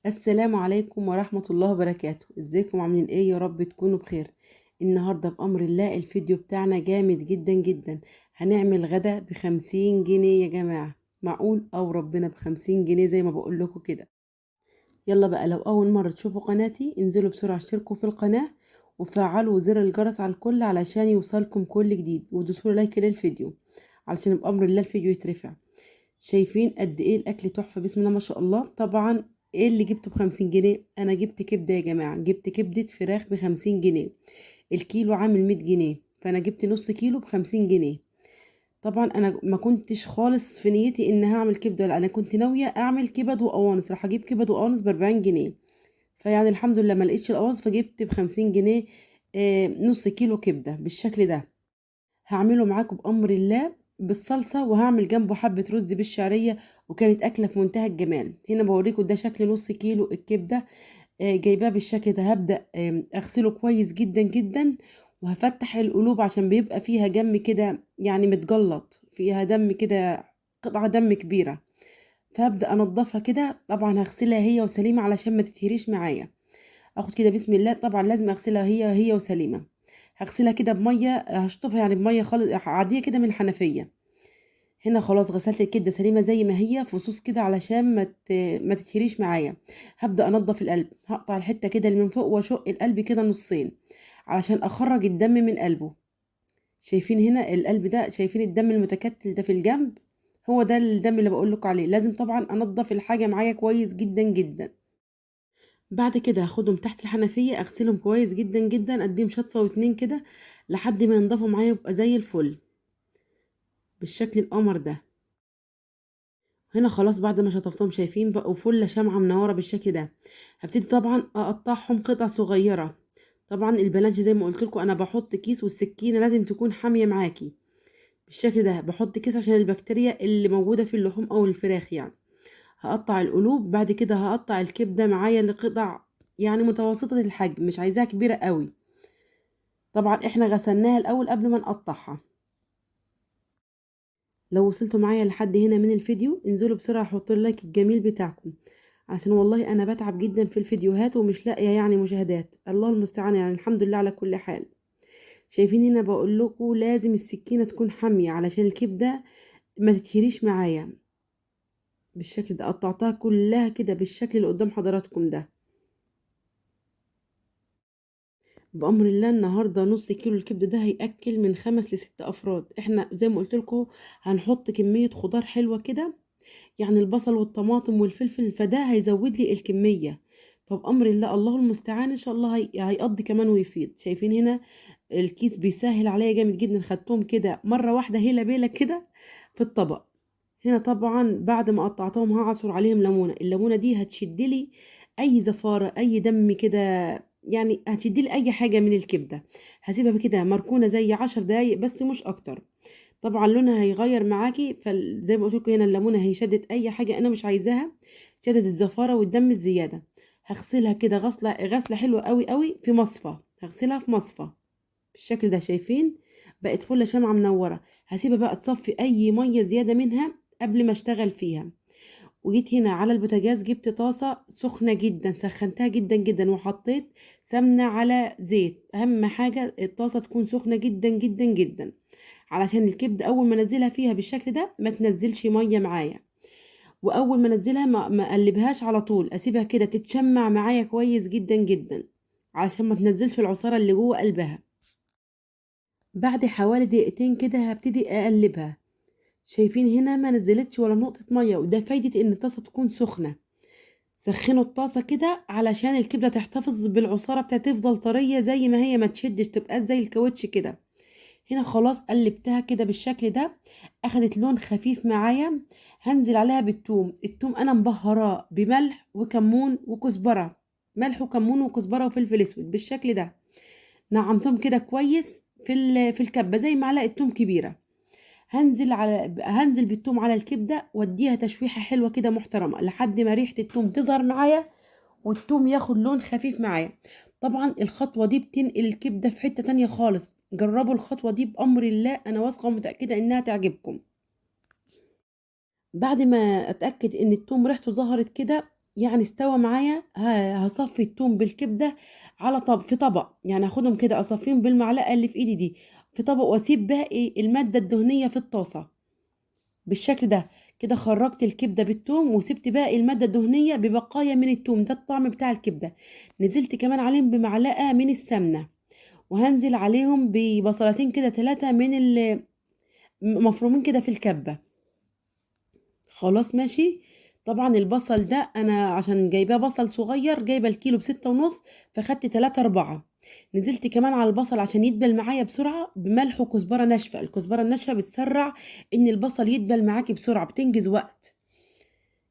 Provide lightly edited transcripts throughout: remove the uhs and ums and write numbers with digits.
السلام عليكم ورحمة الله وبركاته. ازيكم عاملين ايه؟ يا رب تكونوا بخير. النهاردة بأمر الله الفيديو بتاعنا جامد جدا جدا. هنعمل غدا ب50 جنيه يا جماعة. معقول؟ او ربنا ب50 جنيه زي ما بقول لكم كده. يلا بقى، لو اول مرة تشوفوا قناتي انزلوا بسرعة اشتركوا في القناة وفعلوا زر الجرس على الكل علشان يوصلكم كل جديد، ودوسوا لايك للفيديو علشان بأمر الله الفيديو يترفع. شايفين قد ايه الاكل تحفه؟ بسم الله ما شاء الله. طبعا ايه اللي جبته ب50 جنيه؟ انا جبت كبده يا جماعه، جبت كبده فراخ ب50 جنيه. الكيلو عامل 100 جنيه، فانا جبت نص كيلو ب50 جنيه. طبعا انا ما كنتش خالص في نيتي ان هعمل كبده، لا انا كنت ناويه اعمل كبد وقوانص، راح اجيب كبد وقوانص ب40 جنيه. فيعني الحمد لله ما لقيتش القوانص فجبت ب50 جنيه. نص كيلو كبده بالشكل ده. هعمله معاكم بأمر الله بالصلصة، وهعمل جنبه حبة رز بالشعرية. وكانت أكلة في منتهى الجمال. هنا بوريكم ده شكل نص كيلو الكبدة. جايباه بالشكل ده. هبدأ أغسله كويس جدا جدا، وهفتح القلوب عشان بيبقى فيها دم كده، يعني متجلط فيها دم كده، قطعة دم كبيرة. فهبدأ أنضفها كده. طبعا هغسلها هي وسليمة علشان ما تتهريش معايا. اخد كده بسم الله. طبعا لازم اغسلها هي وسليمه. هغسلها كده بميه، هشطفها يعني بميه خالص عاديه كده من الحنفيه. هنا خلاص غسلت الكبده سليمه زي ما هي فصوص كده علشان ما تتهريش معايا. هبدا انضف القلب. هقطع الحته كده اللي من فوق واشق القلب كده نصين علشان اخرج الدم من قلبه. شايفين هنا القلب ده؟ شايفين الدم المتكتل ده في الجنب؟ هو ده الدم اللي بقول لكم عليه. لازم طبعا انضف الحاجه معايا كويس جدا جدا. بعد كده هاخدهم تحت الحنفية اغسلهم كويس جدا جدا، اديهم شطفة واتنين كده لحد ما ينضفوا معايا يبقى زي الفل بالشكل القمر ده. هنا خلاص بعد ما شطفتهم شايفين بقوا فل شمعة منورة بالشكل ده. هبتدي طبعا اقطعهم قطع صغيرة. طبعا البلانش زي ما قلت لكم انا بحط كيس، والسكينة لازم تكون حامية معاكي بالشكل ده. بحط كيس عشان البكتيريا اللي موجودة في اللحوم او الفراخ يعني. هقطع القلوب. بعد كده هقطع الكبدة معايا لقطع يعني متوسطة الحجم، مش عايزاها كبيرة قوي. طبعا احنا غسلناها الاول قبل ما نقطعها. لو وصلتوا معايا لحد هنا من الفيديو انزلوا بسرعة حطوا اللايك الجميل بتاعكم، عشان والله انا بتعب جدا في الفيديوهات ومش لاقيه يعني مشاهدات. الله المستعان، يعني الحمد لله على كل حال. شايفين هنا بقول لكم لازم السكينة تكون حامية علشان الكبدة ما تتهريش معايا بالشكل ده. قطعتها كلها كده بالشكل اللي قدام حضراتكم ده. بأمر الله النهاردة نص كيلو الكبدة ده هيأكل من 5 ل6 أفراد. احنا زي ما قلت لكم هنحط كمية خضار حلوة كده، يعني البصل والطماطم والفلفل، فده هيزود لي الكمية. فبأمر الله الله المستعان إن شاء الله هيقضي كمان ويفيض. شايفين هنا الكيس بيسهل عليا جامد جدا. خدتهم كده مرة واحدة هيلا بيلا كده في الطبق. هنا طبعا بعد ما قطعتهم هعصر عليهم ليمونة. الليمونة دي هتشدلي أي زفارة أي دم كده، يعني هتشدلي أي حاجة من الكبدة. هسيبها كده مركونة زي 10 دقايق بس مش أكتر. طبعا لونها هيغير معاكي، فزي ما قلت لكم هنا الليمونه هيشدد اي حاجه انا مش عايزاها، شدد الزفاره والدم الزياده. هغسلها كده غسله حلوه قوي قوي في مصفى. هغسلها في مصفى بالشكل ده. شايفين بقت فله شمعه منوره. هسيبها بقى تصفي اي ميه زياده منها قبل ما اشتغل فيها. وجيت هنا على البوتاجاز جبت طاسه سخنه جدا، سخنتها جدا جدا وحطيت سمنه على زيت. اهم حاجه الطاسه تكون سخنه جدا جدا جدا علشان الكبده اول ما انزلها فيها بالشكل ده ما تنزلش ميه معايا. واول ما انزلها ما اقلبهاش على طول، اسيبها كده تتشمع معايا كويس جدا جدا علشان ما تنزلش العصاره اللي جوه قلبها. بعد حوالي دقيقتين كده هبتدي اقلبها. شايفين هنا ما نزلتش ولا نقطه ميه، وده فايده ان الطاسه تكون سخنه. سخنوا الطاسه كده علشان الكبده تحتفظ بالعصاره بتاعتها، تفضل طريه زي ما هي، ما تشدش تبقى زي الكاوتش كده. هنا خلاص قلبتها كده بالشكل ده، اخدت لون خفيف معايا. هنزل عليها بالثوم. الثوم انا مبهراه بملح وكمون وكزبره. ملح وكمون وكزبره وفلفل اسود بالشكل ده. نعمتهم كده كويس في الكبه زي معلقه ثوم كبيره. هنزل بالثوم على الكبده واديها تشويحه حلوه كده محترمه لحد ما ريحه الثوم تظهر معايا والثوم ياخد لون خفيف معايا. طبعا الخطوة دي بتنقل الكبدة في حتة تانية خالص. جربوا الخطوة دي بأمر الله، أنا واثقة ومتأكدة إنها تعجبكم. بعد ما أتأكد إن الثوم ريحته ظهرت كده يعني استوى معايا، هصفي التوم بالكبده على في طبق، يعني هاخدهم كده اصفيهم بالمعلقه اللي في ايدي دي في طبق، واسيب باقي الماده الدهنيه في الطاسه بالشكل ده. كده خرجت الكبده بالثوم وسبت باقي الماده الدهنيه ببقايا من الثوم، ده الطعم بتاع الكبده. نزلت كمان عليهم بمعلقه من السمنه، وهنزل عليهم ببصلتين كده 3 من مفرومين كده في الكبه. خلاص ماشي. طبعا البصل ده انا عشان جايباه بصل صغير، جايبه الكيلو ب6.5، فخدت 3 4. نزلت كمان على البصل عشان يدبل معايا بسرعه بملح وكزبره ناشفه. الكزبره الناشفه بتسرع ان البصل يدبل معاكي بسرعه، بتنجز وقت.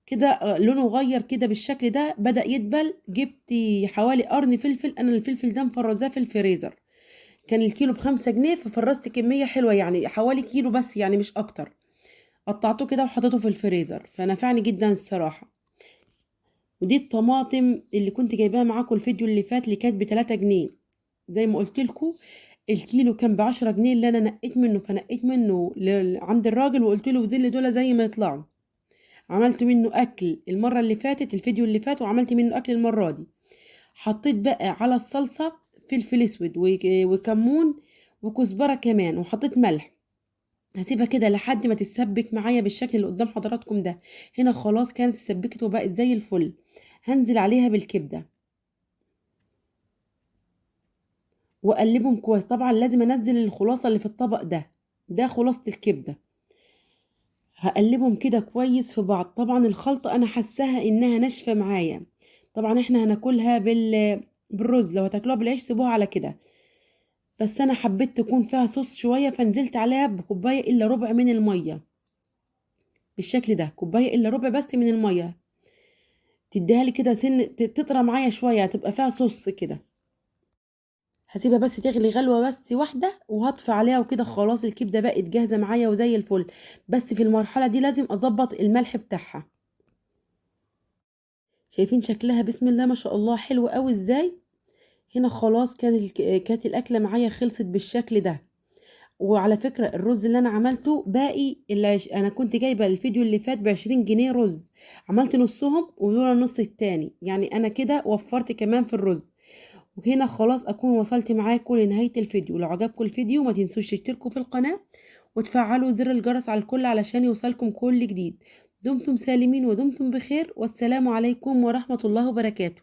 كده لونه غير كده بالشكل ده، بدأ يدبل. جبت حوالي قرن فلفل، انا الفلفل ده مفرزاه في الفريزر، كان الكيلو ب5 جنيه، ففرزت كميه حلوه يعني حوالي كيلو بس، يعني مش اكتر. قطعته كده وحطيته في الفريزر، فنفعني جدا الصراحة. ودي الطماطم اللي كنت جايباها معاكم الفيديو اللي فات، اللي كانت ب3 جنيه. زي ما قلت لكم الكيلو كان ب10 جنيه، اللي انا نقيت منه، فنقيت منه عند الراجل وقلت له وزن لي دول زي ما يطلعوا. عملت منه اكل المرة اللي فاتت، الفيديو اللي فات، وعملت منه اكل المرة دي. حطيت بقى على الصلصة فلفل اسود وكمون وكزبرة كمان، وحطيت ملح. هسيبها كده لحد ما تتسبك معايا بالشكل اللي قدام حضراتكم ده. هنا خلاص كانت اتسبكت وبقت زي الفل. هنزل عليها بالكبده واقلبهم كويس. طبعا لازم انزل الخلاصه اللي في الطبق ده، ده خلاصه الكبده. هقلبهم كده كويس في بعض. طبعا الخلطه انا حاساها انها ناشفه معايا. طبعا احنا هناكلها بالرز، لو هتاكلوها بالعيش سيبوها على كده. بس انا حبيت تكون فيها صوص شويه، فنزلت عليها بكوبايه الا ربع من الميه بالشكل ده، كوبايه الا ربع بس من الميه. تديها لي كده سن تطرى معايا شويه، هتبقى فيها صوص كده. هسيبها بس تغلي غلوه بس واحده، وهطفي عليها، وكده خلاص الكبده بقت جاهزه معايا وزي الفل. بس في المرحله دي لازم اظبط الملح بتاعها. شايفين شكلها؟ بسم الله ما شاء الله، حلو قوي ازاي. هنا خلاص كانت الاكله معايا خلصت بالشكل ده. وعلى فكرة الرز اللي انا عملته باقي، انا كنت جايبة الفيديو اللي فات ب20 جنيه رز، عملت نصهم ودول النص التاني، يعني انا كده وفرت كمان في الرز. وهنا خلاص اكون وصلت معاكم لنهاية الفيديو. لو عجبكم الفيديو ما تنسوش تشتركوا في القناة وتفعلوا زر الجرس على الكل علشان يوصلكم كل جديد. دمتم سالمين ودمتم بخير، والسلام عليكم ورحمة الله وبركاته.